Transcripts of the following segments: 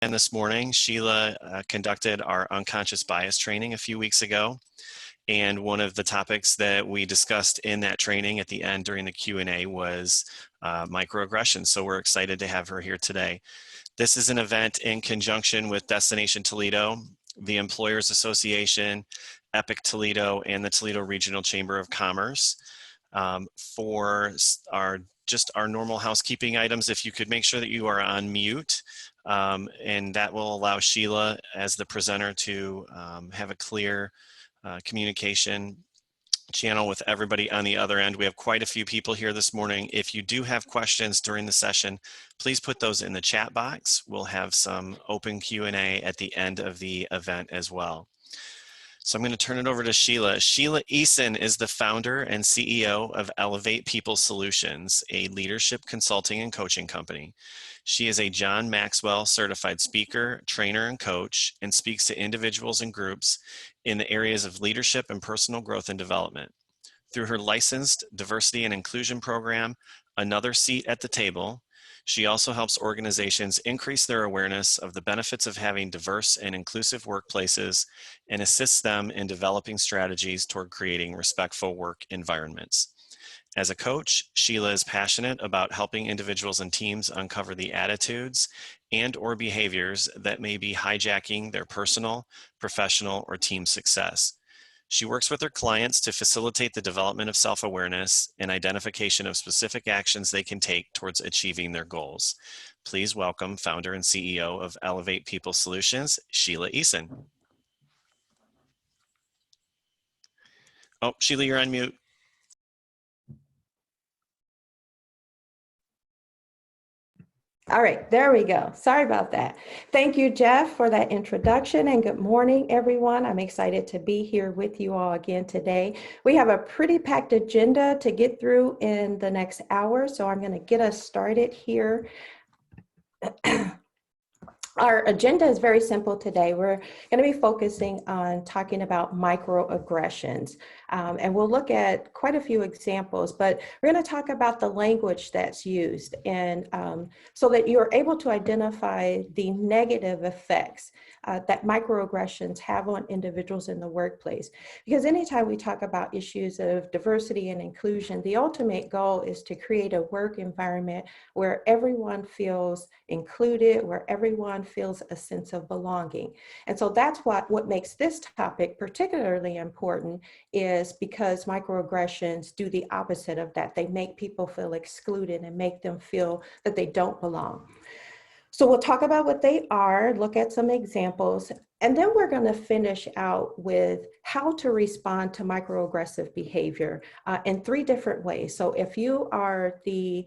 And this morning, Sheila conducted our unconscious bias training a few weeks ago. And one of the topics that we discussed in that training at the end during the Q&A was microaggressions. So we're excited to have her here today. This is an event in conjunction with Destination Toledo, the Employers Association, Epic Toledo, and the Toledo Regional Chamber of Commerce. For our normal housekeeping items, if you could make sure that you are on mute, and that will allow Sheila as the presenter to have a clear communication channel with everybody on the other end. We have quite a few people here this morning. If you do have questions during the session, please put those in the chat box. We'll have some open Q&A at the end of the event as well. So I'm going to turn it over to Sheila. Sheila Eason is the founder and CEO of Elevate People Solutions, a leadership consulting and coaching company. She is a John Maxwell certified speaker, trainer, and coach, and speaks to individuals and groups in the areas of leadership and personal growth and development. Through her licensed diversity and inclusion program, Another Seat at the Table, she also helps organizations increase their awareness of the benefits of having diverse and inclusive workplaces and assists them in developing strategies toward creating respectful work environments. As a coach, Sheila is passionate about helping individuals and teams uncover the attitudes and/or behaviors that may be hijacking their personal, professional, or team success. She works with her clients to facilitate the development of self-awareness and identification of specific actions they can take towards achieving their goals. Please welcome founder and CEO of Elevate People Solutions, Sheila Eason. Oh, Sheila, you're on mute. All right, there we go. Sorry about that. Thank you, Jeff, for that introduction, and good morning, everyone. I'm excited to be here with you all again today. We have a pretty packed agenda to get through in the next hour, so I'm going to get us started here. Our agenda is very simple today. We're going to be focusing on talking about microaggressions, and we'll look at quite a few examples, but we're going to talk about the language that's used, and so that you're able to identify the negative effects that microaggressions have on individuals in the workplace. Because anytime we talk about issues of diversity and inclusion, the ultimate goal is to create a work environment where everyone feels included, where everyone feels a sense of belonging. And so that's what makes this topic particularly important, is because microaggressions do the opposite of that. They make people feel excluded and make them feel that they don't belong. So we'll talk about what they are, look at some examples, and then we're going to finish out with how to respond to microaggressive behavior in 3 different ways. So if you are the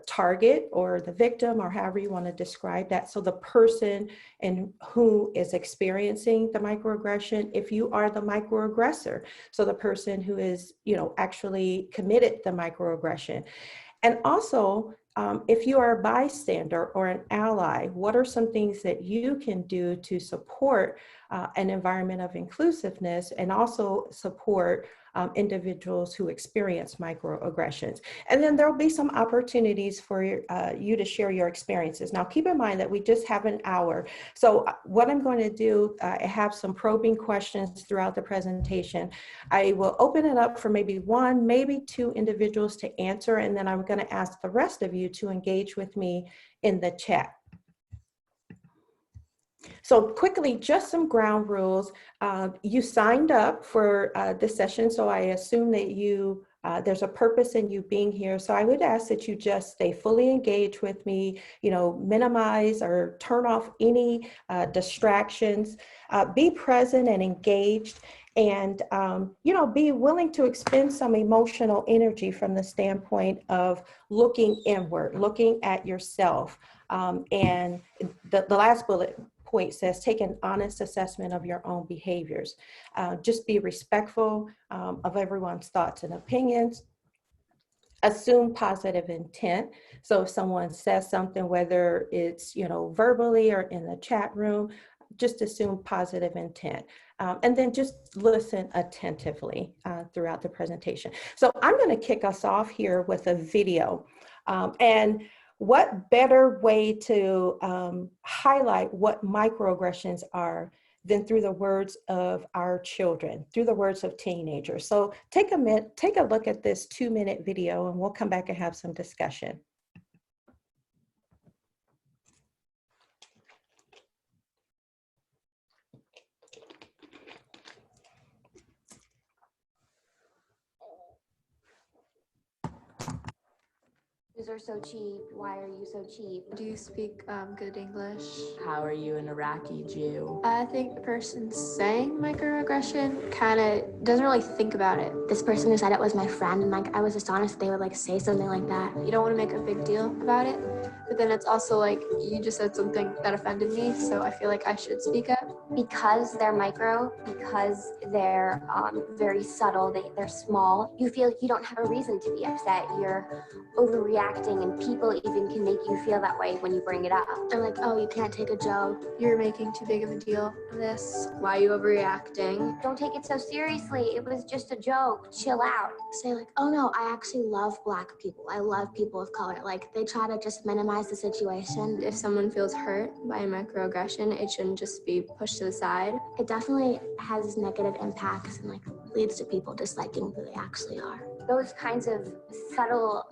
target or the victim, or however you want to describe that, so the person and who is experiencing the microaggression, if you are the microaggressor, so the person who is, actually committed the microaggression. And also, if you are a bystander or an ally, what are some things that you can do to support an environment of inclusiveness and also support individuals who experience microaggressions? And then there'll be some opportunities for you to share your experiences. Now, keep in mind that we just have an hour. So what I'm going to do, I have some probing questions throughout the presentation. I will open it up for maybe 1, maybe 2 individuals to answer, and then I'm going to ask the rest of you to engage with me in the chat. So quickly, just some ground rules. You signed up for this session, so I assume that there's a purpose in you being here. So I would ask that you just stay fully engaged with me, minimize or turn off any distractions, be present and engaged, and be willing to expend some emotional energy from the standpoint of looking inward, looking at yourself. And the last bullet point says, take an honest assessment of your own behaviors. Just be respectful of everyone's thoughts and opinions. Assume positive intent. So if someone says something, whether it's, verbally or in the chat room, just assume positive intent. And then just listen attentively throughout the presentation. So I'm going to kick us off here with a video. And what better way to highlight what microaggressions are than through the words of our children, through the words of teenagers. So take a minute, take a look at this 2-minute video, and we'll come back and have some discussion. Shoes are so cheap. Why are you so cheap? Do you speak good English? How are you an Iraqi Jew? I think the person saying microaggression kind of doesn't really think about it. This person who said it was my friend, and like I was astonished they would like say something like that. You don't want to make a big deal about it, but then it's also like you just said something that offended me, so I feel like I should speak up. Because they're micro, because they're very subtle, they're small, you feel you don't have a reason to be upset. You're overreacting, and people even can make you feel that way when you bring it up. They're like, oh, you can't take a joke. You're making too big of a deal of this. Why are you overreacting? Don't take it so seriously. It was just a joke. Chill out. Say like, oh no, I actually love Black people. I love people of color. Like they try to just minimize the situation. If someone feels hurt by a microaggression, it shouldn't just be pushed to the side. It definitely has negative impacts and like leads to people disliking who they actually are. Those kinds of subtle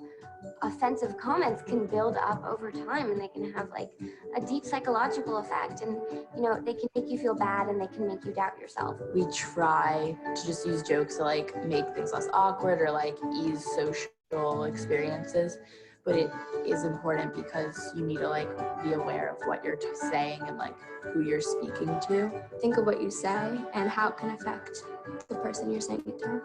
offensive comments can build up over time, and they can have like a deep psychological effect, and you know, they can make you feel bad and they can make you doubt yourself. We try to just use jokes to like make things less awkward or like ease social experiences, but it is important because you need to like be aware of what you're saying and like who you're speaking to. Think of what you say and how it can affect the person you're saying it to.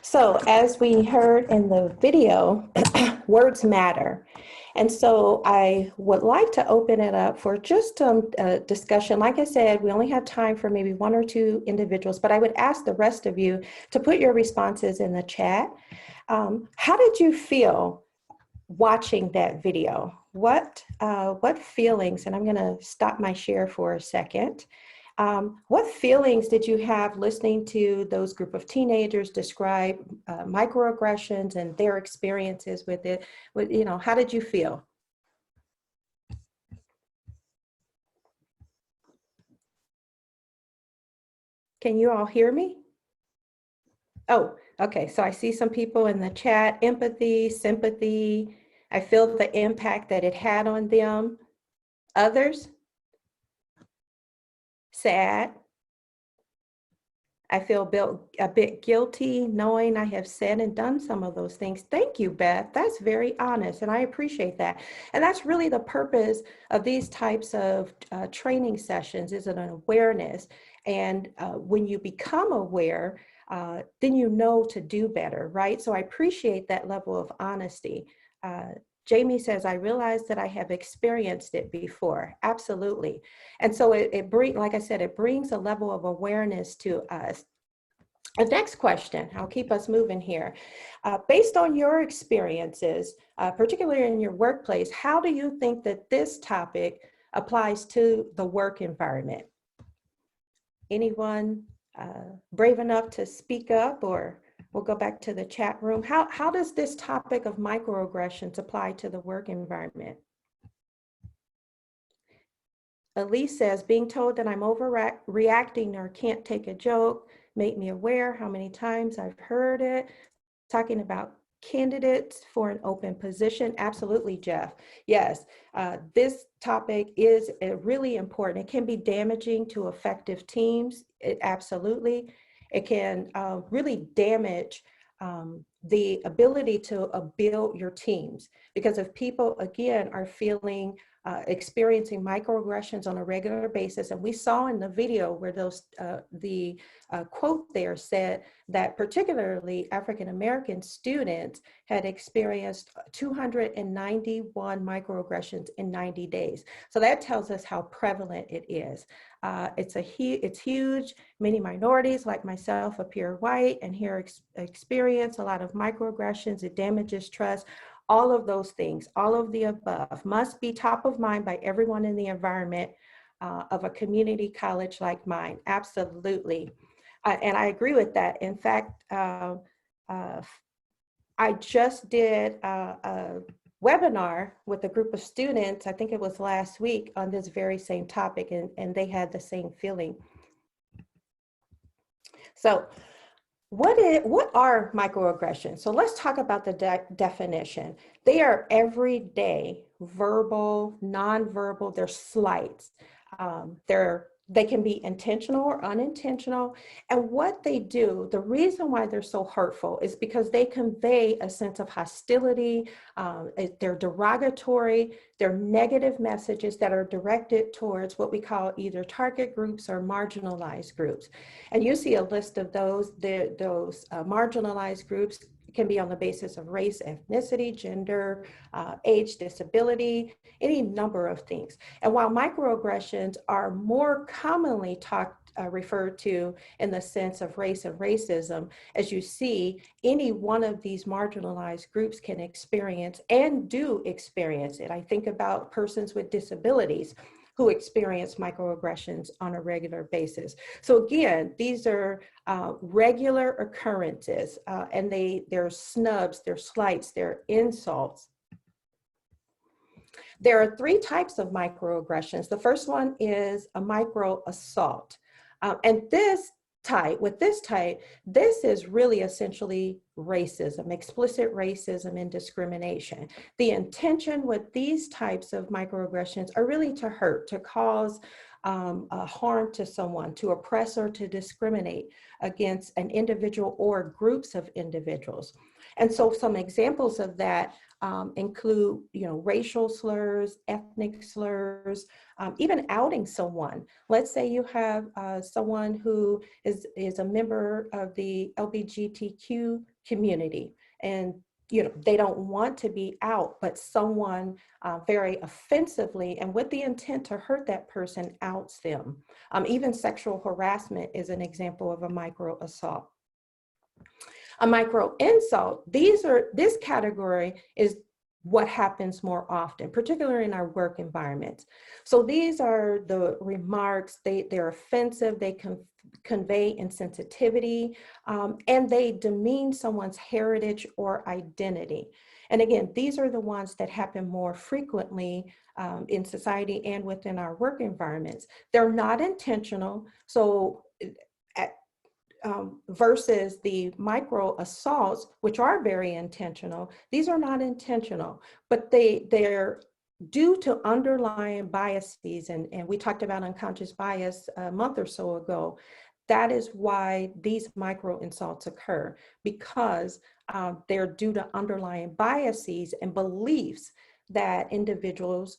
So as we heard in the video, words matter. And so I would like to open it up for just a discussion. Like I said, we only have time for maybe 1 or 2 individuals, but I would ask the rest of you to put your responses in the chat. How did you feel watching that video? What feelings, and I'm gonna stop my share for a second. What feelings did you have listening to those group of teenagers describe microaggressions and their experiences with it? You know, how did you feel? Can you all hear me? Oh, okay. So I see some people in the chat. Empathy, sympathy. I feel the impact that it had on them. Others? Sad. I feel a bit guilty knowing I have said and done some of those things. Thank you, Beth. That's very honest, and I appreciate that. And that's really the purpose of these types of training sessions, is an awareness. And when you become aware, then you know to do better, right? So I appreciate that level of honesty. Jamie says, I realize that I have experienced it before. Absolutely. And so like I said, it brings a level of awareness to us. The next question, I'll keep us moving here. Based on your experiences, particularly in your workplace, how do you think that this topic applies to the work environment? Anyone brave enough to speak up, or we'll go back to the chat room. How does this topic of microaggressions apply to the work environment? Elise says, being told that I'm overreacting or can't take a joke, make me aware how many times I've heard it. Talking about candidates for an open position. Absolutely, Jeff. Yes, this topic is really important. It can be damaging to effective teams. Absolutely. It can really damage the ability to build your teams, because if people, again, are experiencing microaggressions on a regular basis, and we saw in the video where the quote there said that particularly African-American students had experienced 291 microaggressions in 90 days. So that tells us how prevalent it is. It's huge. Many minorities like myself appear white and here experience a lot of microaggressions. It damages trust. All of those things, all of the above, must be top of mind by everyone in the environment of a community college like mine. Absolutely. And I agree with that. In fact, I just did a webinar with a group of students, I think it was last week, on this very same topic, and they had the same feeling. So what are microaggressions? So let's talk about the definition. They are everyday, verbal, nonverbal, they're slights. They can be intentional or unintentional. And what they do, the reason why they're so hurtful is because they convey a sense of hostility. They're derogatory, they're negative messages that are directed towards what we call either target groups or marginalized groups. And you see a list of those marginalized groups can be on the basis of race, ethnicity, gender, age, disability, any number of things. And while microaggressions are more commonly referred to in the sense of race and racism, as you see, any one of these marginalized groups can experience and do experience it. I think about persons with disabilities who experience microaggressions on a regular basis. So again, these are regular occurrences, and they're snubs, they're slights, they're insults. There are three types of microaggressions. The first one is a micro assault. And this type, this is really essentially racism, explicit racism and discrimination. The intention with these types of microaggressions are really to hurt, to cause harm to someone, to oppress or to discriminate against an individual or groups of individuals. And so some examples of that include, racial slurs, ethnic slurs, even outing someone. Let's say you have someone who is a member of the LGBTQ community, and they don't want to be out, but someone very offensively and with the intent to hurt that person outs them. Even sexual harassment is an example of a micro assault. A micro insult, this category is what happens more often, particularly in our work environments. So these are the remarks, they're offensive, they convey insensitivity, and they demean someone's heritage or identity. And again, these are the ones that happen more frequently in society and within our work environments. They're not intentional, so versus the micro assaults, which are very intentional. These are not intentional, but they're due to underlying biases. And we talked about unconscious bias a month or so ago. That is why these micro insults occur, because they're due to underlying biases and beliefs that individuals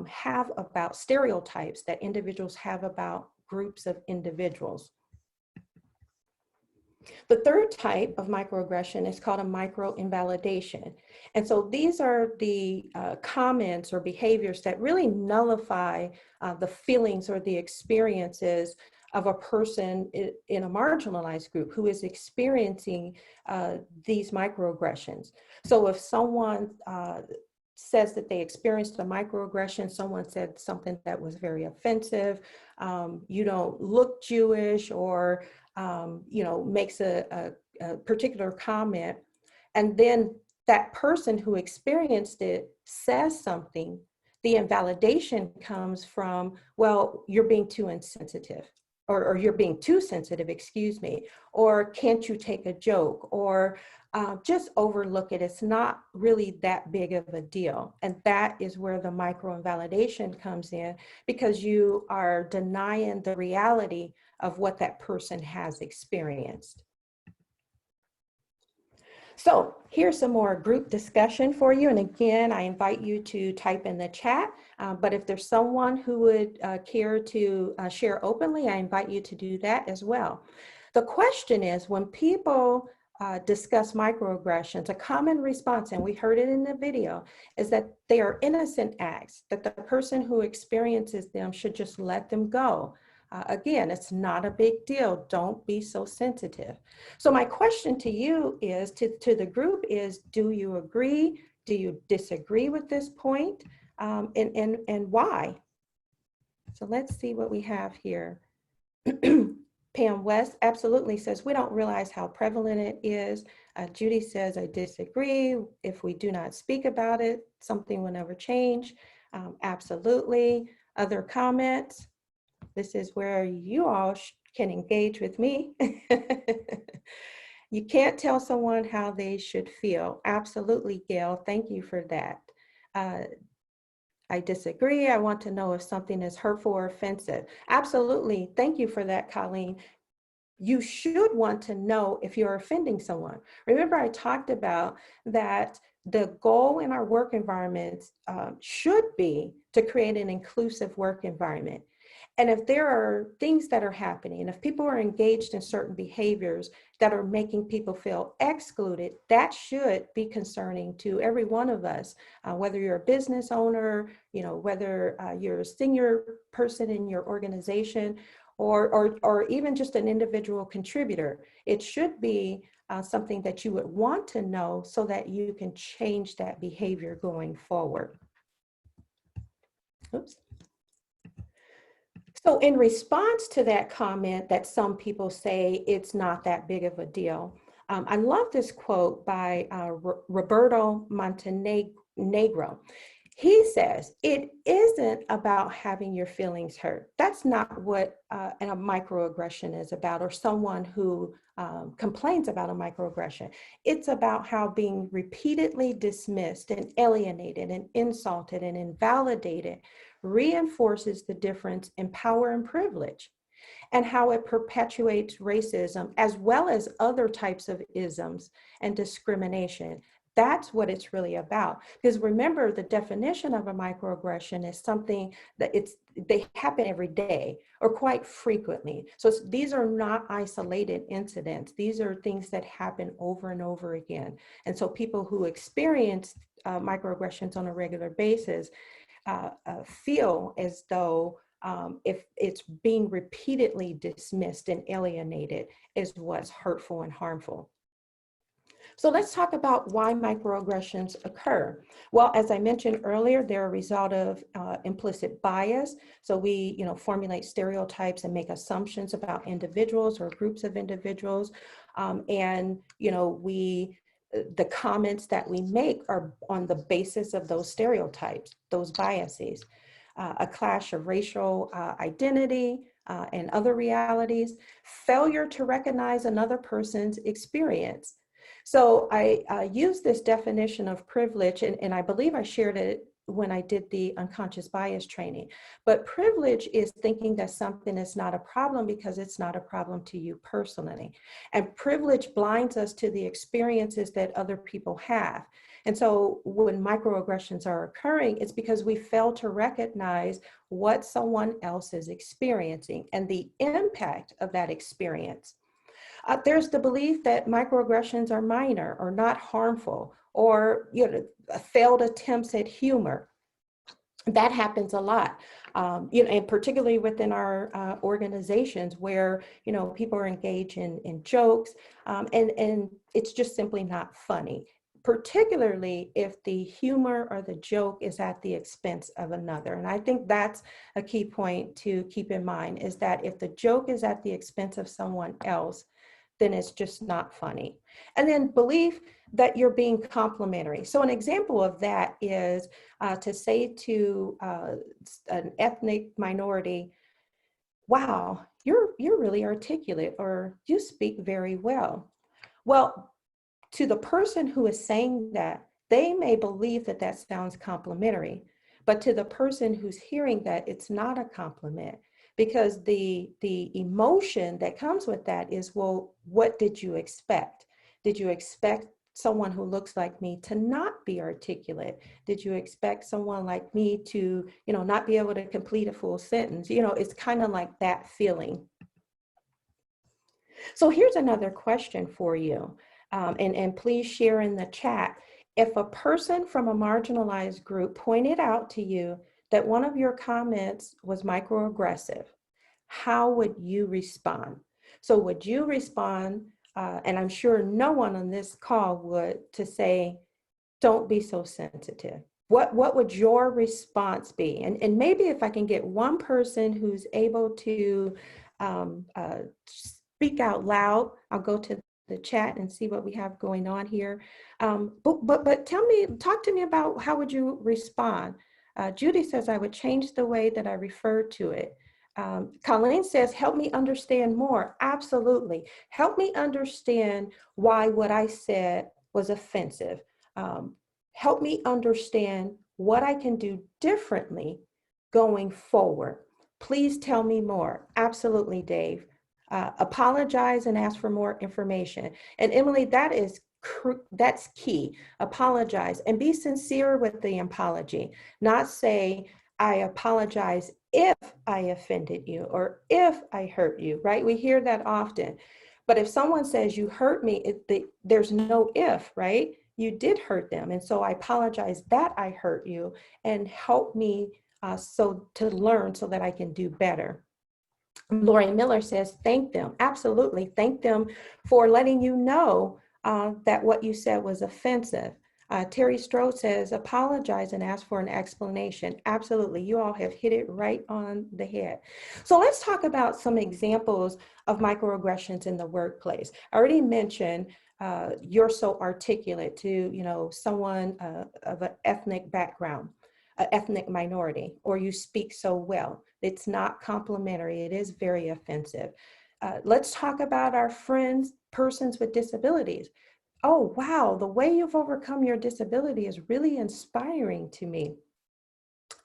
have about stereotypes that individuals have about groups of individuals. The third type of microaggression is called a micro-invalidation. And so these are the comments or behaviors that really nullify the feelings or the experiences of a person in a marginalized group who is experiencing these microaggressions. So if someone says that they experienced a microaggression, someone said something that was very offensive, you don't look Jewish, or makes a particular comment, and then that person who experienced it says something, the invalidation comes from, well, you're being too insensitive, or you're being too sensitive, excuse me, or can't you take a joke, or just overlook it. It's not really that big of a deal. And that is where the micro-invalidation comes in, because you are denying the reality of what that person has experienced. So here's some more group discussion for you. And again, I invite you to type in the chat, but if there's someone who would care to share openly, I invite you to do that as well. The question is, when people discuss microaggressions, a common response, and we heard it in the video, is that they are innocent acts, that the person who experiences them should just let them go. Again, it's not a big deal. Don't be so sensitive. So my question to you is, to the group is, do you agree? Do you disagree with this point? And why? So let's see what we have here. Pam West absolutely says, we don't realize how prevalent it is. Judy says, I disagree. If we do not speak about it, something will never change. Absolutely. Other comments? This is where you all can engage with me. You can't tell someone how they should feel. Absolutely, Gail. Thank you for that. I disagree. I want to know if something is hurtful or offensive. Absolutely. Thank you for that, Colleen. You should want to know if you're offending someone. Remember, I talked about that the goal in our work environments should be to create an inclusive work environment. And if there are things that are happening, if people are engaged in certain behaviors that are making people feel excluded, that should be concerning to every one of us, whether you're a business owner, whether you're a senior person in your organization, or even just an individual contributor. It should be something that you would want to know so that you can change that behavior going forward. Oops. So in response to that comment that some people say it's not that big of a deal, I love this quote by Roberto Montenegro. He says, it isn't about having your feelings hurt. That's not what a microaggression is about, or someone who complains about a microaggression. It's about how being repeatedly dismissed and alienated and insulted and invalidated reinforces the difference in power and privilege, and how it perpetuates racism as well as other types of isms and discrimination. That's what it's really about. Because remember, the definition of a microaggression is something that they happen every day or quite frequently. So these are not isolated incidents. These are things that happen over and over again. And so people who experience microaggressions on a regular basis feel as though if it's being repeatedly dismissed and alienated is what's hurtful and harmful. So let's talk about why microaggressions occur. Well, as I mentioned earlier, they're a result of implicit bias. So we, formulate stereotypes and make assumptions about individuals or groups of individuals. The comments that we make are on the basis of those stereotypes, those biases. A clash of racial identity and other realities, failure to recognize another person's experience. So I use this definition of privilege, and I believe I shared it when I did the unconscious bias training. But privilege is thinking that something is not a problem because it's not a problem to you personally. And privilege blinds us to the experiences that other people have. And so when microaggressions are occurring, it's because we fail to recognize what someone else is experiencing and the impact of that experience. There's the belief that microaggressions are minor or not harmful, or failed attempts at humor. That happens a lot, and particularly within our organizations where people are engaged in jokes, and it's just simply not funny. Particularly if the humor or the joke is at the expense of another. And I think that's a key point to keep in mind, is that if the joke is at the expense of someone else, then it's just not funny. And then belief that you're being complimentary. So an example of that is to say to an ethnic minority, wow, you're really articulate, or you speak very well. Well, to the person who is saying that, they may believe that that sounds complimentary, but to the person who's hearing that, it's not a compliment. Because the emotion that comes with that is, well, what did you expect? Did you expect someone who looks like me to not be articulate? Did you expect someone like me to, not be able to complete a full sentence? It's kind of like that feeling. So here's another question for you, and please share in the chat. If a person from a marginalized group pointed out to you that one of your comments was microaggressive, how would you respond? So would you respond, and I'm sure no one on this call would, to say, don't be so sensitive. What would your response be? And maybe if I can get one person who's able to speak out loud, I'll go to the chat and see what we have going on here. But talk to me about how would you respond? Judy says, I would change the way that I refer to it. Colleen says, help me understand more. Absolutely. Help me understand why what I said was offensive. Help me understand what I can do differently going forward. Please tell me more. Absolutely, Dave. Apologize and ask for more information. And Emily, that's key. Apologize and be sincere with the apology. Not say, I apologize if I offended you or if I hurt you, right? We hear that often. But if someone says you hurt me, there's no if, right? You did hurt them. And so I apologize that I hurt you, and help me to learn so that I can do better. Lori Miller says, thank them. Absolutely. Thank them for letting you know that what you said was offensive. Terry Strode says, apologize and ask for an explanation. Absolutely. You all have hit it right on the head. So let's talk about some examples of microaggressions in the workplace. I already mentioned you're so articulate to, someone of an ethnic background, an ethnic minority, or you speak so well. It's not complimentary. It is very offensive. Let's talk about our friends, persons with disabilities. Oh, wow, the way you've overcome your disability is really inspiring to me.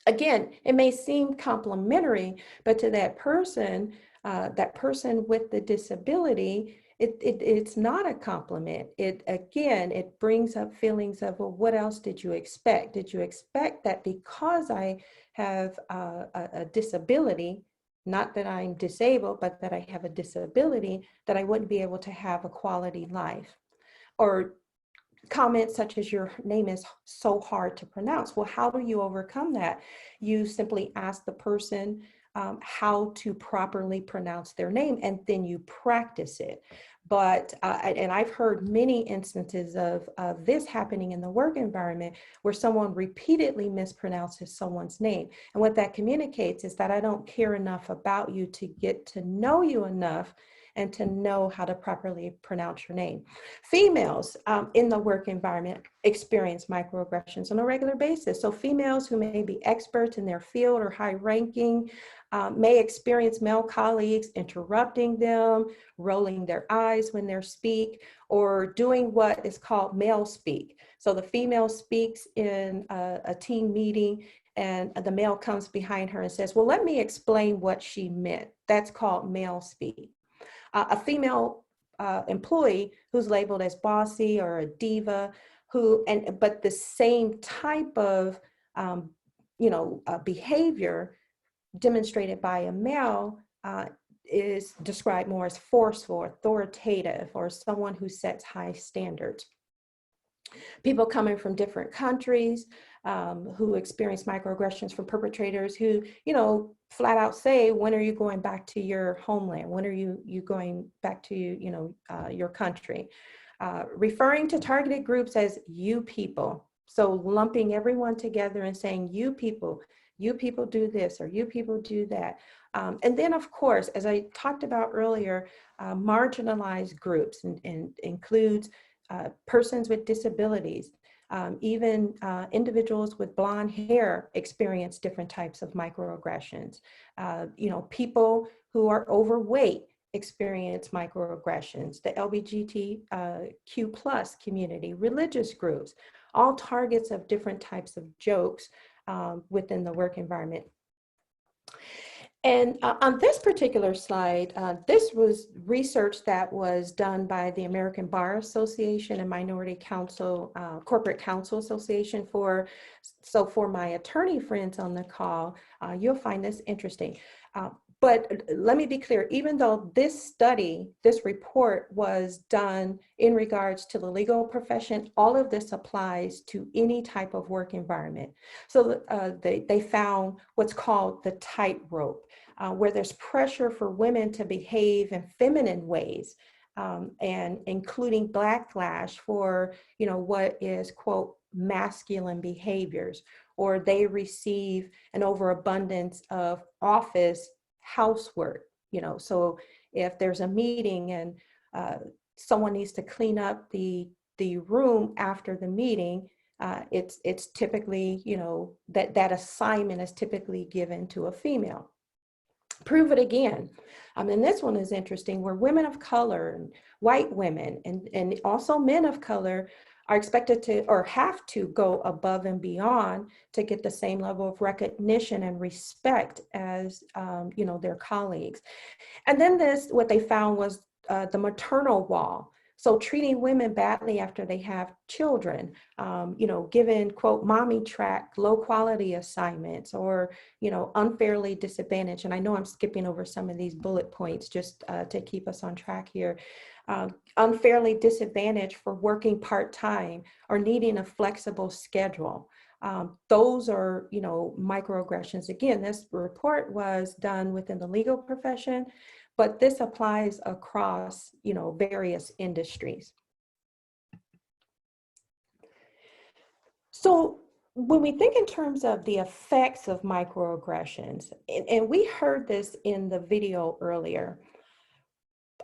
Again, it may seem complimentary, but to that person with the disability, it's not a compliment. It brings up feelings of, well, what else did you expect? Did you expect that because I have a disability, not that I'm disabled, but that I have a disability, that I wouldn't be able to have a quality life? Or comments such as, your name is so hard to pronounce. Well, how do you overcome that? You simply ask the person how to properly pronounce their name, and then you practice it. But, and I've heard many instances of this happening in the work environment where someone repeatedly mispronounces someone's name. And what that communicates is that I don't care enough about you to get to know you enough and to know how to properly pronounce your name. Females in the work environment experience microaggressions on a regular basis. So females who may be experts in their field or high ranking may experience male colleagues interrupting them, rolling their eyes when they speak, or doing what is called male speak. So the female speaks in a team meeting, and the male comes behind her and says, well, let me explain what she meant. That's called male speak. A female employee who's labeled as bossy or a diva, but the same type of behavior demonstrated by a male is described more as forceful, authoritative, or someone who sets high standards. People coming from different countries who experience microaggressions from perpetrators who, flat out say, when are you going back to your homeland? When are you going back to, your country? Referring to targeted groups as you people. So lumping everyone together and saying, you people do this, or you people do that. And then, of course, as I talked about earlier, marginalized groups and includes persons with disabilities, even individuals with blonde hair experience different types of microaggressions. People who are overweight experience microaggressions, the LGBTQ plus community, religious groups, all targets of different types of jokes within the work environment. And on this particular slide, this was research that was done by the American Bar Association and Minority Council, Corporate Counsel Association. So for my attorney friends on the call, you'll find this interesting. But let me be clear, even though this report was done in regards to the legal profession, all of this applies to any type of work environment. So they found what's called the tightrope, where there's pressure for women to behave in feminine ways, and including backlash for, what is, quote, masculine behaviors, or they receive an overabundance of office housework. So if there's a meeting and someone needs to clean up the room after the meeting, it's typically, that assignment is typically given to a female. Prove it again. And this one is interesting, where women of color and white women and also men of color are expected to, or have to, go above and beyond to get the same level of recognition and respect as their colleagues. And then what they found was the maternal wall. So treating women badly after they have children, given, quote, mommy track, low quality assignments, or, unfairly disadvantaged. And I know I'm skipping over some of these bullet points just to keep us on track here. Unfairly disadvantaged for working part-time or needing a flexible schedule. Those are, microaggressions. Again, this report was done within the legal profession, but this applies across, various industries. So when we think in terms of the effects of microaggressions, and we heard this in the video earlier,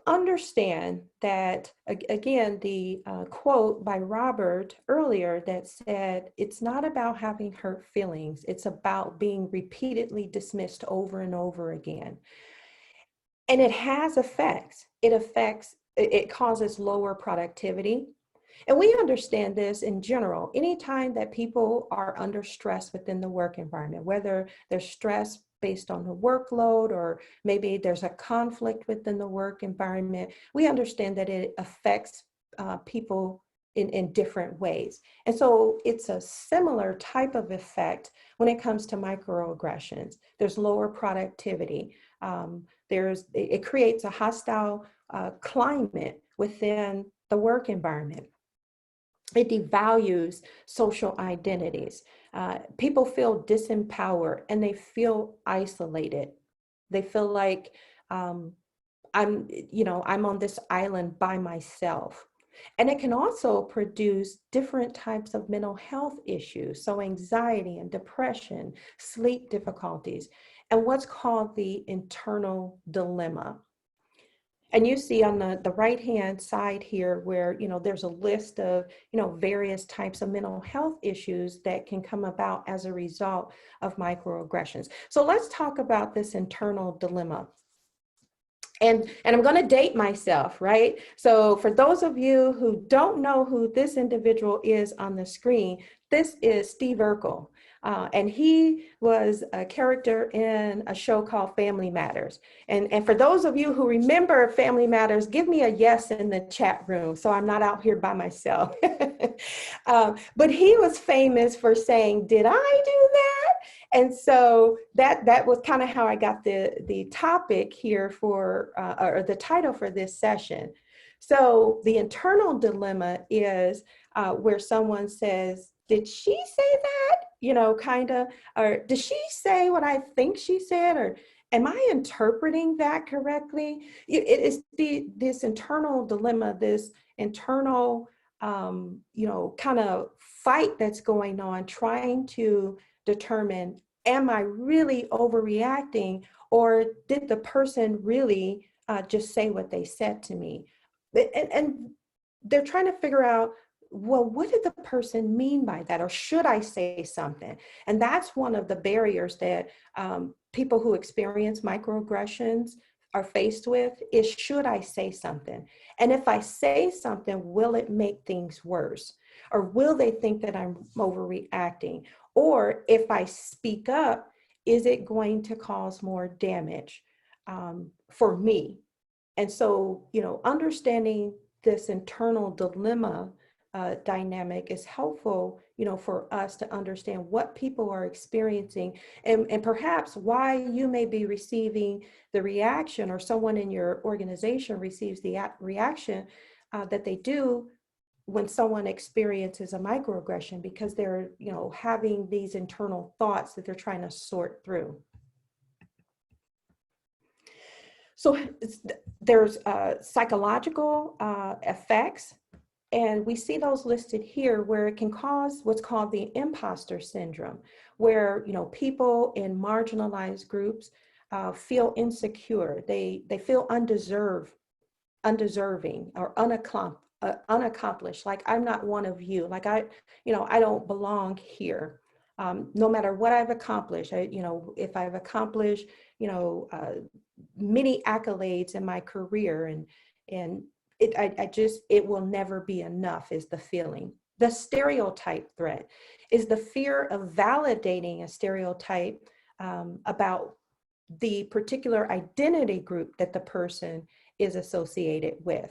understand that, again, the quote by Robert earlier that said, it's not about having hurt feelings, it's about being repeatedly dismissed over and over again. And it has effects. It causes lower productivity. And we understand this in general. Anytime that people are under stress within the work environment, whether there's stress based on the workload, or maybe there's a conflict within the work environment, we understand that it affects people in different ways. And so it's a similar type of effect when it comes to microaggressions. There's lower productivity. It creates a hostile climate within the work environment. It devalues social identities. People feel disempowered and they feel isolated. They feel like I'm on this island by myself. And it can also produce different types of mental health issues, so anxiety and depression, sleep difficulties, and what's called the internal dilemma. And you see on the right-hand side here where, there's a list of, various types of mental health issues that can come about as a result of microaggressions. So let's talk about this internal dilemma. And I'm going to date myself, right? So for those of you who don't know who this individual is on the screen, this is Steve Urkel. And he was a character in a show called Family Matters. And for those of you who remember Family Matters, give me a yes in the chat room so I'm not out here by myself. But he was famous for saying, "Did I do that?" And so that was kind of how I got the topic here for, or the title for this session. So the internal dilemma is where someone says, "Did she say that?" Kind of, or "Did she say what I think she said?" Or "Am I interpreting that correctly?" It is this internal dilemma, this internal, kind of fight that's going on, trying to determine, am I really overreacting, or did the person really just say what they said to me? And they're trying to figure out, well, what did the person mean by that? Or should I say something? And that's one of the barriers that people who experience microaggressions are faced with, is, should I say something? And if I say something, will it make things worse? Or will they think that I'm overreacting? Or if I speak up, is it going to cause more damage for me? And so, understanding this internal dilemma dynamic is helpful, for us to understand what people are experiencing, and perhaps why you may be receiving the reaction, or someone in your organization receives the reaction that they do when someone experiences a microaggression, because they're, having these internal thoughts that they're trying to sort through. So there's psychological effects. And we see those listed here where it can cause what's called the imposter syndrome, where, you know, people in marginalized groups feel insecure. They feel undeserving or unaccomplished, like I'm not one of you, like I don't belong here. No matter what I've accomplished, if I've accomplished, many accolades in my career, and it will never be enough is the feeling. The stereotype threat is the fear of validating a stereotype about the particular identity group that the person is associated with.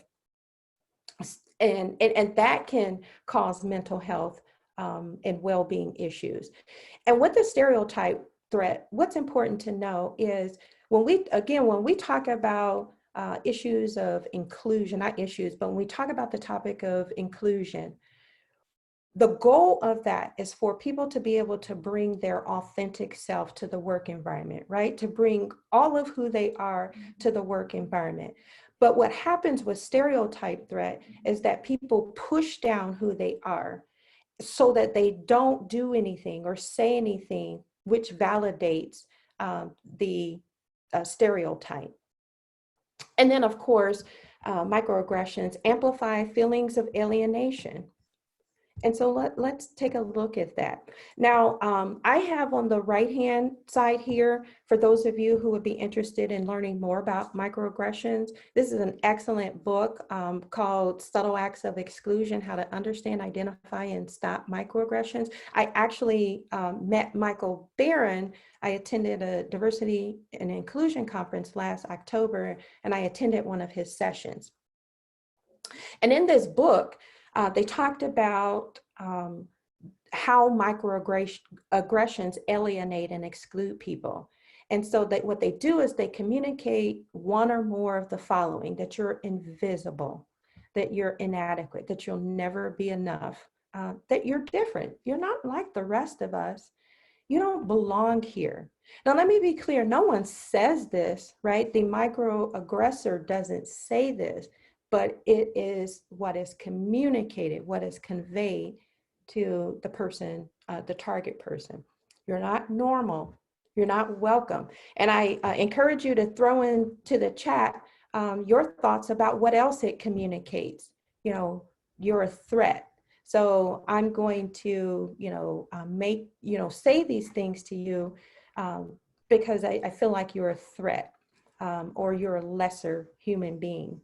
And that can cause mental health and well-being issues. And with the stereotype threat, what's important to know is when we talk about issues of inclusion, not issues, but when we talk about the topic of inclusion, the goal of that is for people to be able to bring their authentic self to the work environment, right? To bring all of who they are to the work environment. But what happens with stereotype threat is that people push down who they are so that they don't do anything or say anything which validates the stereotype. And then, of course, microaggressions amplify feelings of alienation. And so let's take a look at that. Now, I have on the right-hand side here, for those of you who would be interested in learning more about microaggressions, this is an excellent book called Subtle Acts of Exclusion, How to Understand, Identify, and Stop Microaggressions. I actually met Michael Barron. I attended a diversity and inclusion conference last October, and I attended one of his sessions. And in this book, they talked about how microaggressions alienate and exclude people. And so that what they do is they communicate one or more of the following: that you're invisible, that you're inadequate, that you'll never be enough, that you're different, you're not like the rest of us, you don't belong here. Now, let me be clear, no one says this, right? The microaggressor doesn't say this, but it is what is communicated, what is conveyed to the person, the target person. You're not normal, you're not welcome. And I encourage you to throw into the chat your thoughts about what else it communicates. You're a threat. So I'm going to, say these things to you because I feel like you're a threat or you're a lesser human being.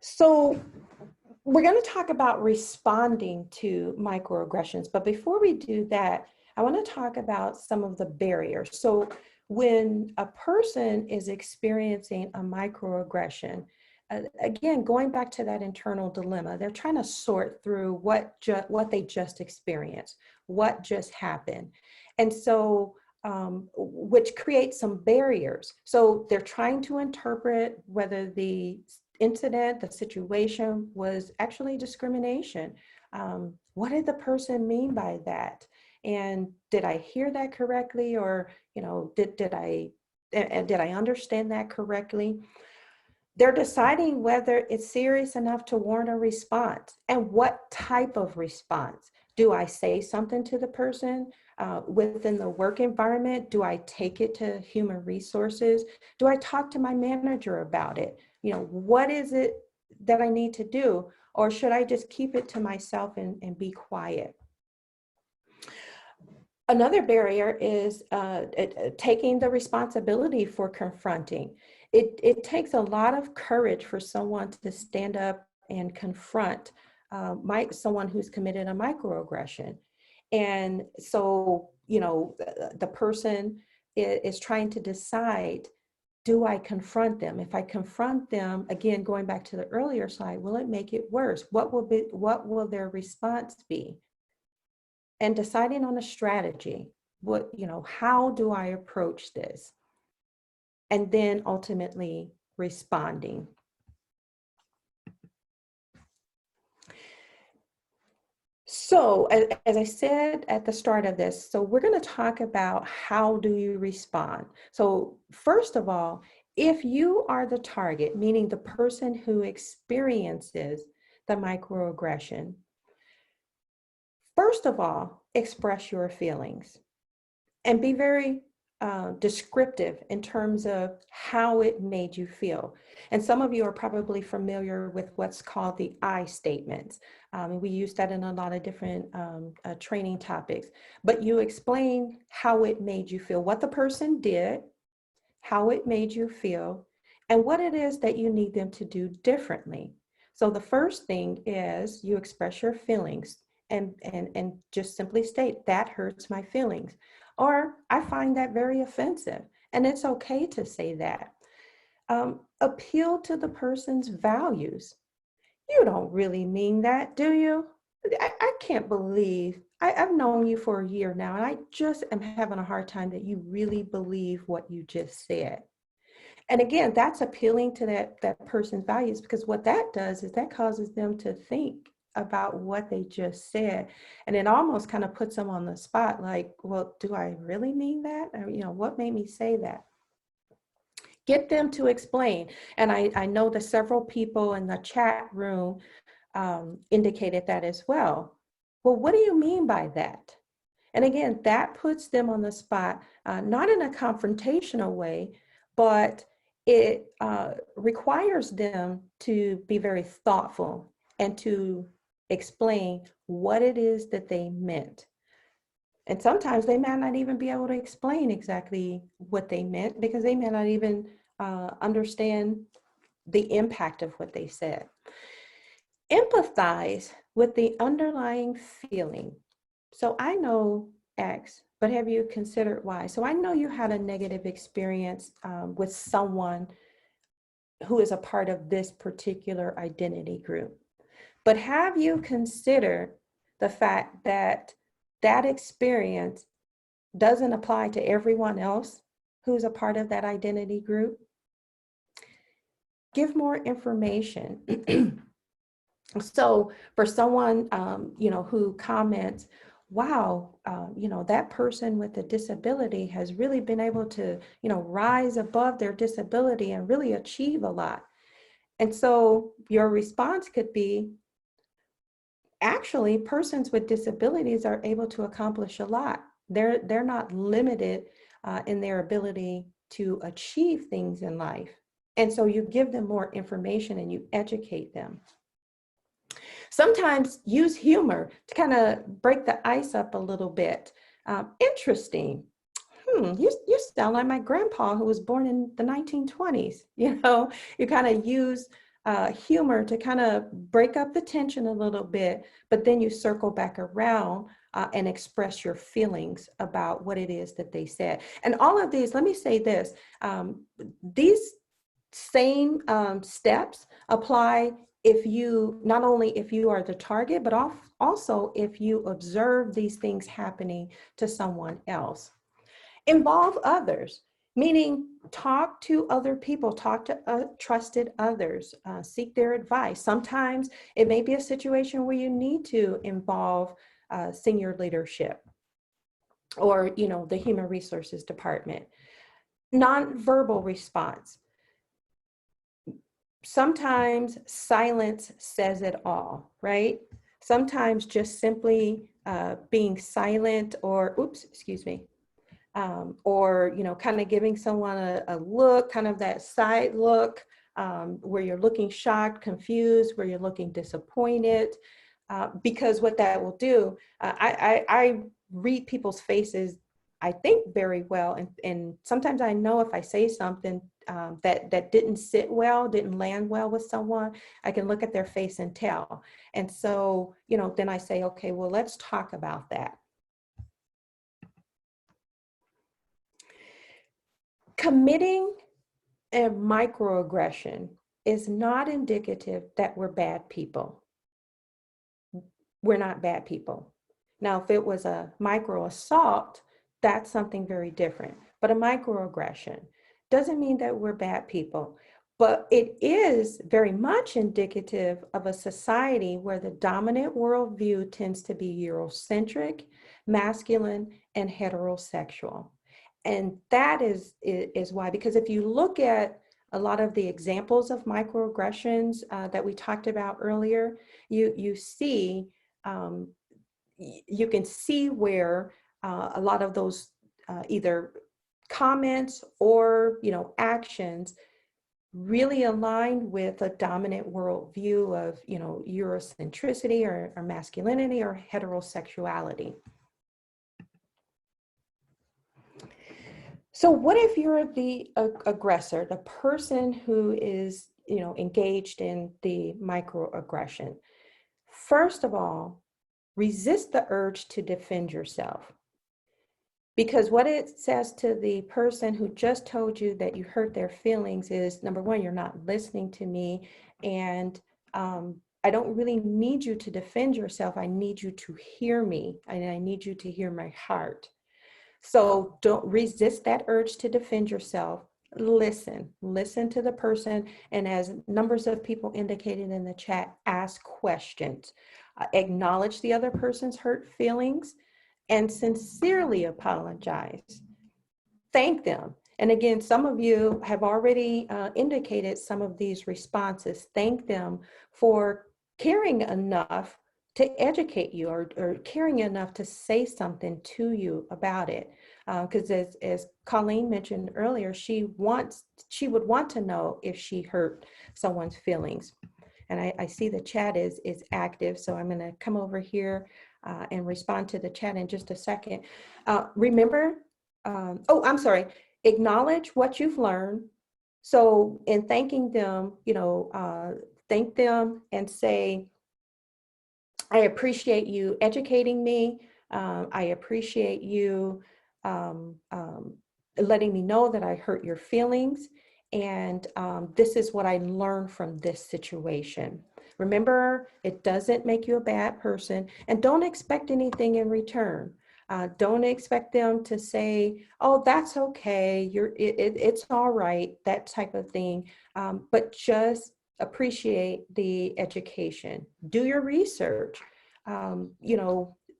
So we're going to talk about responding to microaggressions, but before we do that, I want to talk about some of the barriers. So when a person is experiencing a microaggression, again, going back to that internal dilemma, they're trying to sort through what they just experienced, what just happened. And so, which creates some barriers. So they're trying to interpret whether the incident, the situation was actually discrimination. What did the person mean by that? And did I hear that correctly? Or, did I understand that correctly? They're deciding whether it's serious enough to warrant a response and what type of response. Do I say something to the person within the work environment? Do I take it to human resources? Do I talk to my manager about it? What is it that I need to do? Or should I just keep it to myself and be quiet? Another barrier is taking the responsibility for confronting. It takes a lot of courage for someone to stand up and confront someone who's committed a microaggression. And so, the person is trying to decide, do I confront them? If I confront them, again, going back to the earlier slide, will it make it worse? What will their response be? And deciding on a strategy, how do I approach this? And then ultimately responding. So as I said at the start of this, so we're going to talk about how do you respond. So first of all, If you are the target, meaning the person who experiences the microaggression, first of all, express your feelings and be very descriptive in terms of how it made you feel. And some of you are probably familiar with what's called the I statements. We use that in a lot of different training topics, but you explain how it made you feel, what the person did, how it made you feel, and what it is that you need them to do differently. So the first thing is you express your feelings and just simply state, that hurts my feelings. Or I find that very offensive. And it's okay to say that. Appeal to the person's values. You don't really mean that, do you? I can't believe, I've known you for a year now, and I just am having a hard time that you really believe what you just said. And again, that's appealing to that person's values, because what that does is that causes them to think about what they just said. And it almost kind of puts them on the spot, like, well, do I really mean that? Or, what made me say that? Get them to explain. And I know that several people in the chat room indicated that as well. Well, what do you mean by that? And again, that puts them on the spot, not in a confrontational way, but it requires them to be very thoughtful and to explain what it is that they meant. And sometimes they might not even be able to explain exactly what they meant, because they may not even understand the impact of what they said. Empathize with the underlying feeling. So I know X, but have you considered Y? So I know you had a negative experience with someone who is a part of this particular identity group. But have you considered the fact that that experience doesn't apply to everyone else who's a part of that identity group? Give more information. So for someone, who comments, wow, that person with a disability has really been able to, rise above their disability and really achieve a lot. And so your response could be, actually, persons with disabilities are able to accomplish a lot. They're not limited in their ability to achieve things in life. And so you give them more information and you educate them. Sometimes use humor to kind of break the ice up a little bit. Interesting. You sound like my grandpa who was born in the 1920s. You kind of use humor to kind of break up the tension a little bit, but then you circle back around and express your feelings about what it is that they said. And all of these, let me say this, these same steps apply not only if you are the target, but also if you observe these things happening to someone else. Involve others, meaning talk to other people, talk to trusted others, seek their advice. Sometimes it may be a situation where you need to involve senior leadership or, the human resources department. Nonverbal response. Sometimes silence says it all, right? Sometimes just simply being silent or, kind of giving someone a look, kind of that side look where you're looking shocked, confused, where you're looking disappointed, because what that will do, I read people's faces, I think, very well. And sometimes I know if I say something that didn't sit well, didn't land well with someone, I can look at their face and tell. And so, then I say, okay, well, let's talk about that. Committing a microaggression is not indicative that we're bad people. We're not bad people. Now, if it was a micro assault, that's something very different. But a microaggression doesn't mean that we're bad people. But it is very much indicative of a society where the dominant worldview tends to be Eurocentric, masculine, and heterosexual. And that is why, because if you look at a lot of the examples of microaggressions that we talked about earlier, you see, you can see where a lot of those either comments or, actions really align with a dominant worldview of, Eurocentricity or masculinity or heterosexuality. So what if you're the aggressor, the person who is, engaged in the microaggression? First of all, resist the urge to defend yourself. Because what it says to the person who just told you that you hurt their feelings is, number one, you're not listening to me, and I don't really need you to defend yourself. I need you to hear me, and I need you to hear my heart. So don't resist that urge to defend yourself. Listen to the person. And as numbers of people indicated in the chat, ask questions. Acknowledge the other person's hurt feelings and sincerely apologize. Thank them. And again, some of you have already indicated some of these responses. Thank them for caring enough to educate you or caring enough to say something to you about it. Because as Colleen mentioned earlier, she would want to know if she hurt someone's feelings. And I see the chat is active, so I'm going to come over here and respond to the chat in just a second. Remember, I'm sorry, acknowledge what you've learned. So in thanking them, thank them and say, I appreciate you educating me. I appreciate you letting me know that I hurt your feelings. And this is what I learned from this situation. Remember, it doesn't make you a bad person, and don't expect anything in return. Don't expect them to say, oh, that's okay, it's all right, that type of thing. But just appreciate the education. Do your research.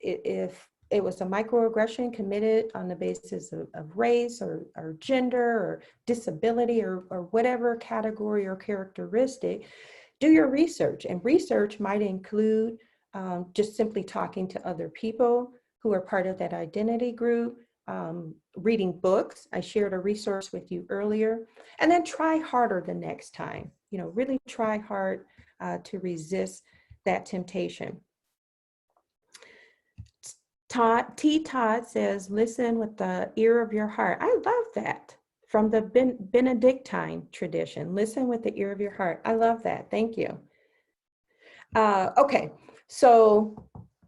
If it was a microaggression committed on the basis of race or gender or disability or whatever category or characteristic, do your research. And research might include just simply talking to other people who are part of that identity group, reading books. I shared a resource with you earlier. And then try harder the next time. Really try hard to resist that temptation. Todd says, listen with the ear of your heart. I love that. From the Benedictine tradition, listen with the ear of your heart. I love that. Thank you. Okay, so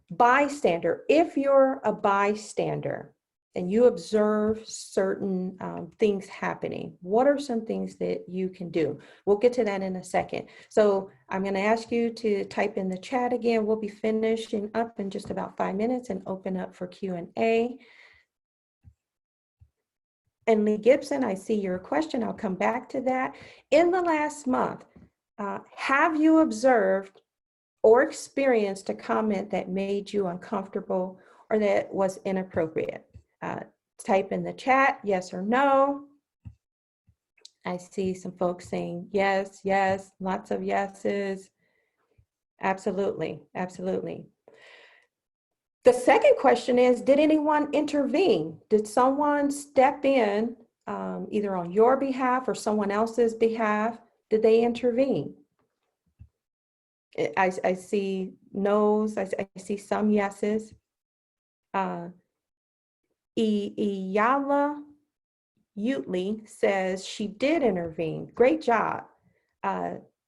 bystander. If you're a bystander and you observe certain things happening, what are some things that you can do? We'll get to that in a second. So I'm going to ask you to type in the chat again. We'll be finishing up in just about 5 minutes and open up for Q&A. And Lee Gibson, I see your question. I'll come back to that. In the last month, have you observed or experienced a comment that made you uncomfortable or that was inappropriate? Type in the chat, yes or no. I see some folks saying yes, yes, lots of yeses. Absolutely, absolutely. The second question is, did anyone intervene? Did someone step in either on your behalf or someone else's behalf? Did they intervene? I see no's, I see some yeses. Iyala Utley says she did intervene. Great job.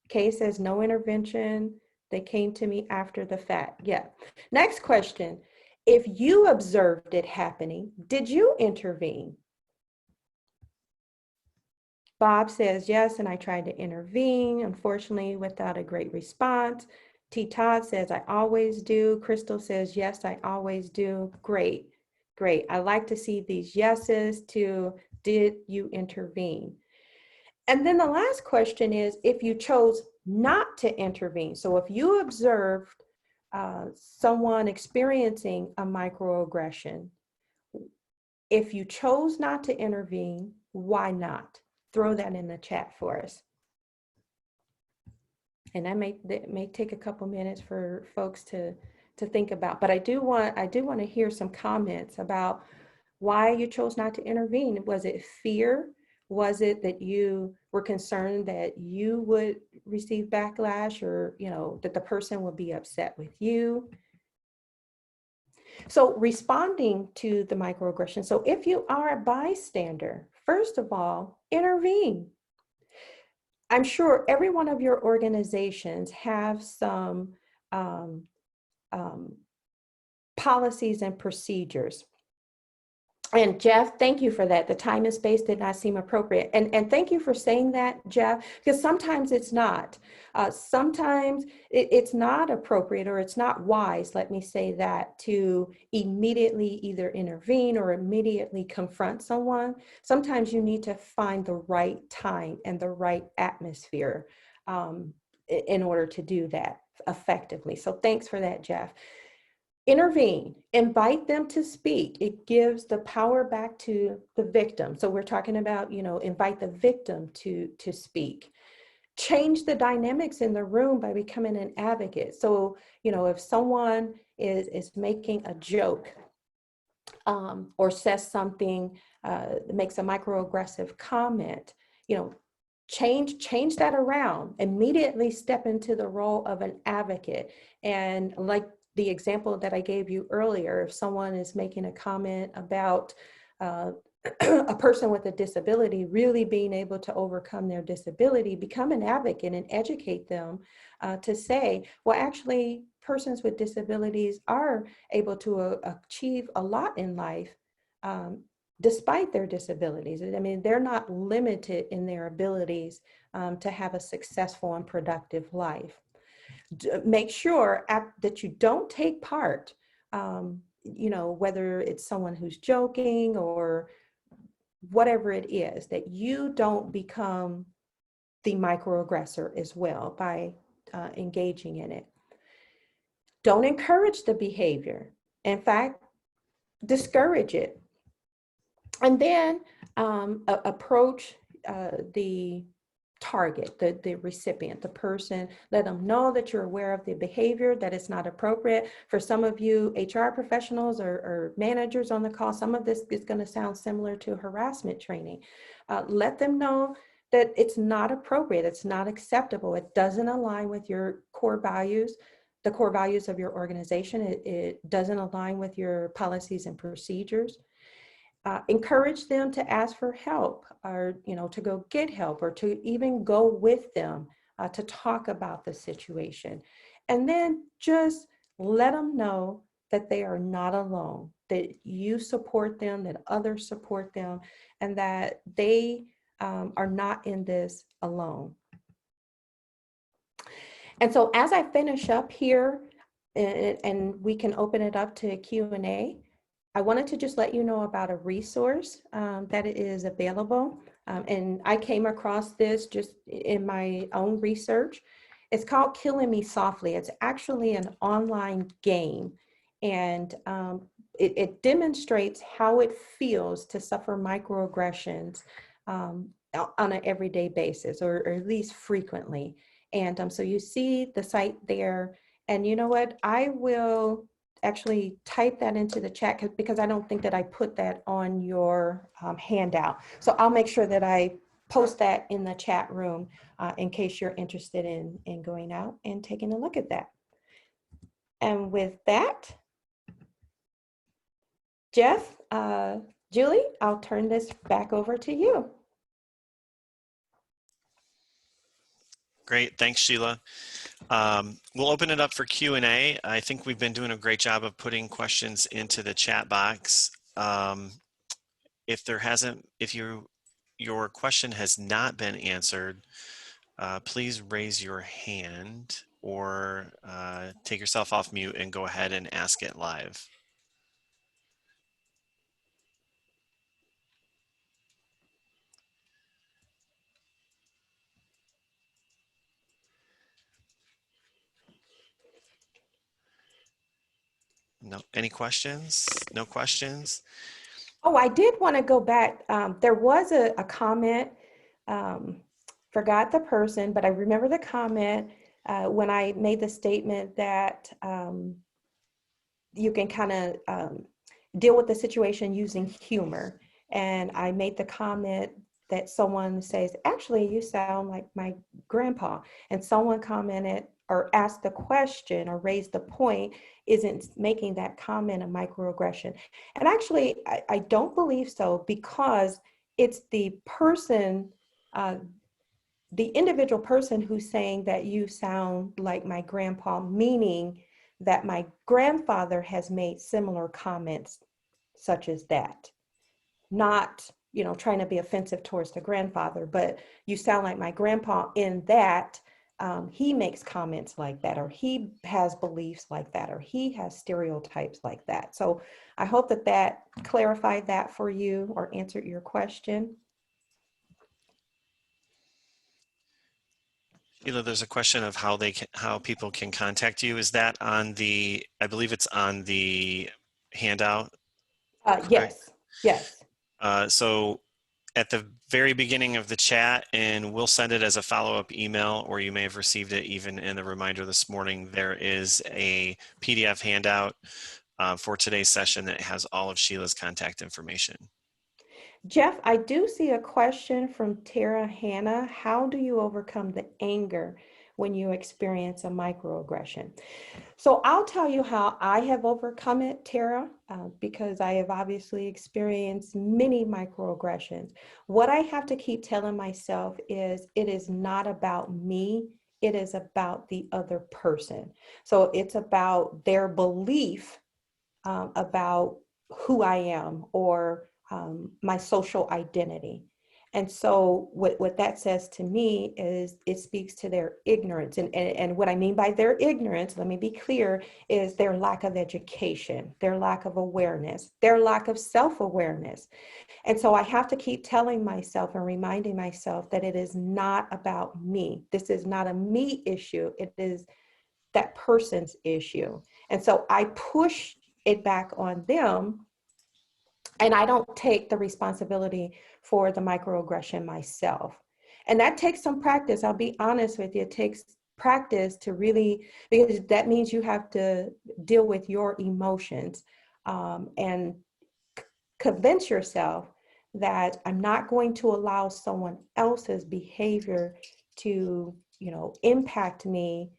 Kay says no intervention. They came to me after the fact. Yeah. Next question. If you observed it happening, did you intervene? Bob says yes, and I tried to intervene, unfortunately without a great response. T. Todd says I always do. Crystal says yes, I always do. Great, great. I like to see these yeses to did you intervene? And then the last question is if you chose not to intervene. So if you observed someone experiencing a microaggression, if you chose not to intervene, why not? throw that in the chat for us. And that may take a couple minutes for folks to think about. But I do want to hear some comments about why you chose not to intervene. Was it fear? Was it that you were concerned that you would receive backlash, or that the person would be upset with you? So responding to the microaggression. So if you are a bystander, first of all, intervene. I'm sure every one of your organizations have some policies and procedures. And Jeff, thank you for that. The time and space did not seem appropriate. And thank you for saying that, Jeff, because sometimes it's not. Sometimes it's not appropriate, or it's not wise, let me say that, to immediately either intervene or immediately confront someone. Sometimes you need to find the right time and the right atmosphere in order to do that effectively. So thanks for that, Jeff. Intervene, invite them to speak. It gives the power back to the victim. So we're talking about, invite the victim to speak. Change the dynamics in the room by becoming an advocate. So, if someone is making a joke or says something, makes a microaggressive comment, change that around. Immediately step into the role of an advocate. And like the example that I gave you earlier, if someone is making a comment about a person with a disability really being able to overcome their disability, become an advocate and educate them to say, well, actually, persons with disabilities are able to achieve a lot in life despite their disabilities. I mean, they're not limited in their abilities to have a successful and productive life. Make sure that you don't take part, whether it's someone who's joking or whatever it is, that you don't become the microaggressor as well by engaging in it. Don't encourage the behavior. In fact, discourage it. And then approach the target, the recipient, the person, let them know that you're aware of the behavior, that it's not appropriate. For some of you HR professionals or managers on the call, some of this is going to sound similar to harassment training. Let them know that it's not appropriate, it's not acceptable, it doesn't align with your core values, the core values of your organization, it doesn't align with your policies and procedures. Encourage them to ask for help, or to go get help, or to even go with them to talk about the situation. And then just let them know that they are not alone, that you support them, that others support them, and that they are not in this alone. And so as I finish up here, and we can open it up to Q&A, I wanted to just let you know about a resource that is available. And I came across this just in my own research. It's called Killing Me Softly. It's actually an online game. And it demonstrates how it feels to suffer microaggressions on an everyday basis, or at least frequently. And so you see the site there. And you know what? I will actually type that into the chat because I don't think that I put that on your handout. So I'll make sure that I post that in the chat room in case you're interested in going out and taking a look at that. And with that, Jeff, Julie, I'll turn this back over to you. Great, thanks, Sheila. We'll open it up for Q&A. I think we've been doing a great job of putting questions into the chat box. If your question has not been answered, please raise your hand or take yourself off mute and go ahead and ask it live. No, any questions? No questions? Oh, I did want to go back. There was a comment forgot the person, but I remember the comment when I made the statement that you can kind of deal with the situation using humor. And I made the comment that someone says, actually, you sound like my grandpa. And someone commented or asked the question or raised the point, isn't making that comment a microaggression? And actually, I don't believe so, because it's the person, the individual person who's saying that you sound like my grandpa, meaning that my grandfather has made similar comments such as that. Not, you know, trying to be offensive towards the grandfather, but you sound like my grandpa in that he makes comments like that, or he has beliefs like that, or he has stereotypes like that. So I hope that that clarified that for you or answered your question. Sheila, there's a question of how people can contact you. Is that on the, I believe it's on the handout? Yes, yes. So at the very beginning of the chat, and we'll send it as a follow-up email, or you may have received it even in the reminder this morning, there is a PDF handout for today's session that has all of Sheila's contact information. Jeff, I do see a question from Tara Hannah. How do you overcome the anger when you experience a microaggression? So I'll tell you how I have overcome it, Tara, because I have obviously experienced many microaggressions. What I have to keep telling myself is it is not about me. It is about the other person. So it's about their belief about who I am or my social identity. And so what that says to me is it speaks to their ignorance. And what I mean by their ignorance, let me be clear, is their lack of education, their lack of awareness, their lack of self-awareness. And so I have to keep telling myself and reminding myself that it is not about me. This is not a me issue. It is that person's issue. And so I push it back on them, and I don't take the responsibility for the microaggression myself. And that takes some practice. I'll be honest with you. It takes practice to really, because that means you have to deal with your emotions and convince yourself that I'm not going to allow someone else's behavior to, you know, impact me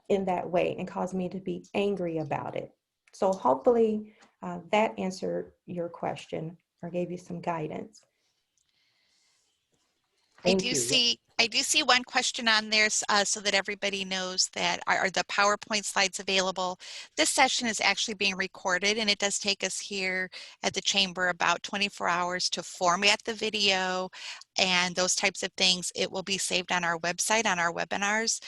in that way and cause me to be angry about it. So hopefully that answered your question or gave you some guidance. I do see one question on there so that everybody knows that are the PowerPoint slides available. This session is actually being recorded, and it does take us here at the chamber about 24 hours to format the video and those types of things. It will be saved on our website, on our webinars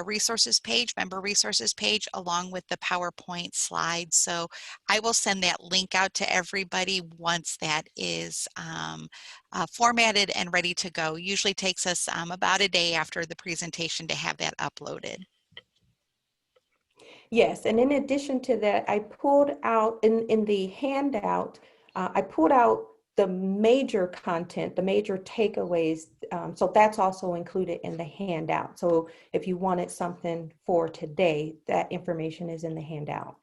resources page, member resources page, along with the PowerPoint slides. So I will send that link out to everybody once that is formatted and ready to go. Usually takes us about a day after the presentation to have that uploaded. Yes, and in addition to that, I pulled out in the handout, I pulled out the major content, the major takeaways. So that's also included in the handout. So if you wanted something for today, that information is in the handout.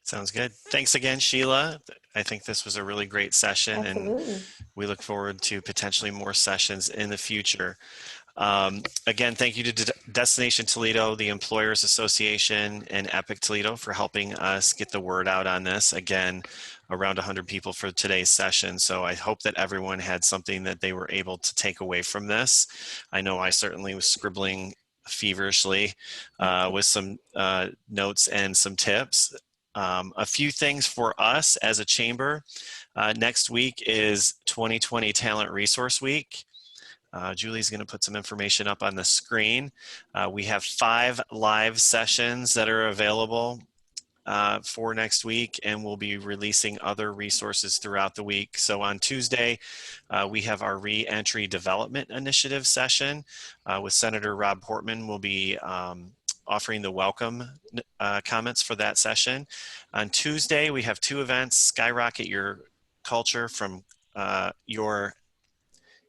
Sounds good. Thanks again, Sheila. I think this was a really great session. Absolutely. And we look forward to potentially more sessions in the future. Again, thank you to Destination Toledo, the Employers Association, and Epic Toledo for helping us get the word out on this. Again, around 100 people for today's session. So I hope that everyone had something that they were able to take away from this. I know I certainly was scribbling feverishly with some notes and some tips. A few things for us as a chamber. Next week is 2020 Talent Resource Week. Julie's going to put some information up on the screen. We have 5 live sessions that are available for next week, and we'll be releasing other resources throughout the week. So on Tuesday, we have our Re-Entry Development Initiative session with Senator Rob Portman. We'll be offering the welcome comments for that session. On Tuesday, we have 2 events: Skyrocket Your Culture from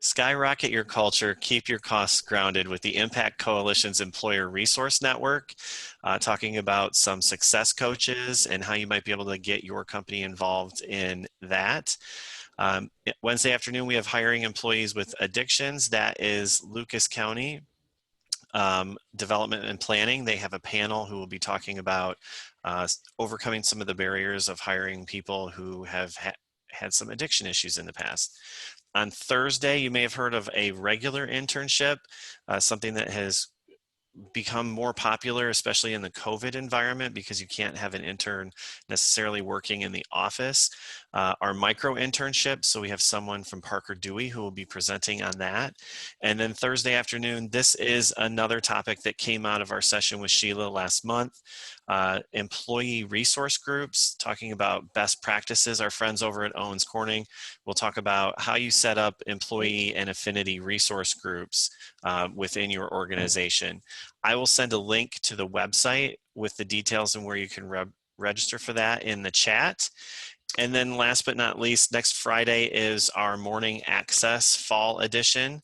Skyrocket your culture, keep your costs grounded with the Impact Coalition's Employer Resource Network, talking about some success coaches and how you might be able to get your company involved in that. Wednesday afternoon, we have hiring employees with addictions. That is Lucas County Development and Planning. They have a panel who will be talking about overcoming some of the barriers of hiring people who have had some addiction issues in the past. On Thursday, you may have heard of a regular internship, something that has become more popular, especially in the COVID environment, because you can't have an intern necessarily working in the office. Our micro internship, so we have someone from Parker Dewey who will be presenting on that. And then Thursday afternoon, this is another topic that came out of our session with Sheila last month. Employee resource groups, talking about best practices. Our friends over at Owens Corning will talk about how you set up employee and affinity resource groups within your organization. I will send a link to the website with the details and where you can register for that in the chat. And then last but not least, next Friday is our Morning Access Fall Edition.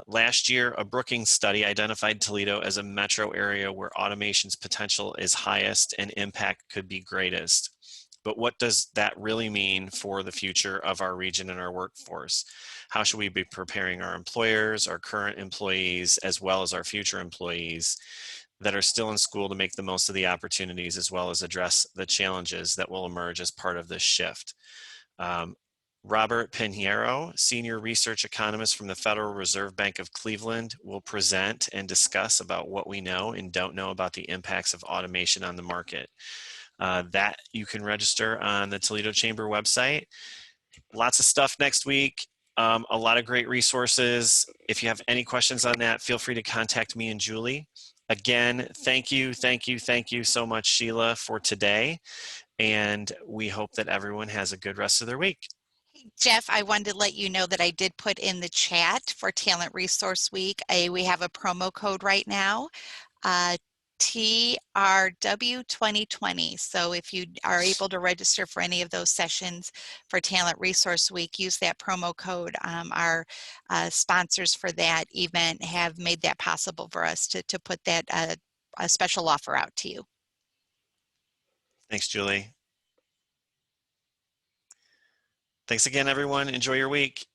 Last year, a Brookings study identified Toledo as a metro area where automation's potential is highest and impact could be greatest. But what does that really mean for the future of our region and our workforce? How should we be preparing our employers, our current employees, as well as our future employees that are still in school to make the most of the opportunities, as well as address the challenges that will emerge as part of this shift? Robert Pinheiro, Senior Research Economist from the Federal Reserve Bank of Cleveland, will present and discuss about what we know and don't know about the impacts of automation on the market. That you can register on the Toledo Chamber website. Lots of stuff next week. A lot of great resources. If you have any questions on that, feel free to contact me and Julie. Again, thank you so much, Sheila, for today. And we hope that everyone has a good rest of their week. Jeff, I wanted to let you know that I did put in the chat for Talent Resource Week. We have a promo code right now, TRW 2020. So if you are able to register for any of those sessions for Talent Resource Week, use that promo code. Our sponsors for that event have made that possible for us to put that a special offer out to you. Thanks, Julie. Thanks again, everyone. Enjoy your week.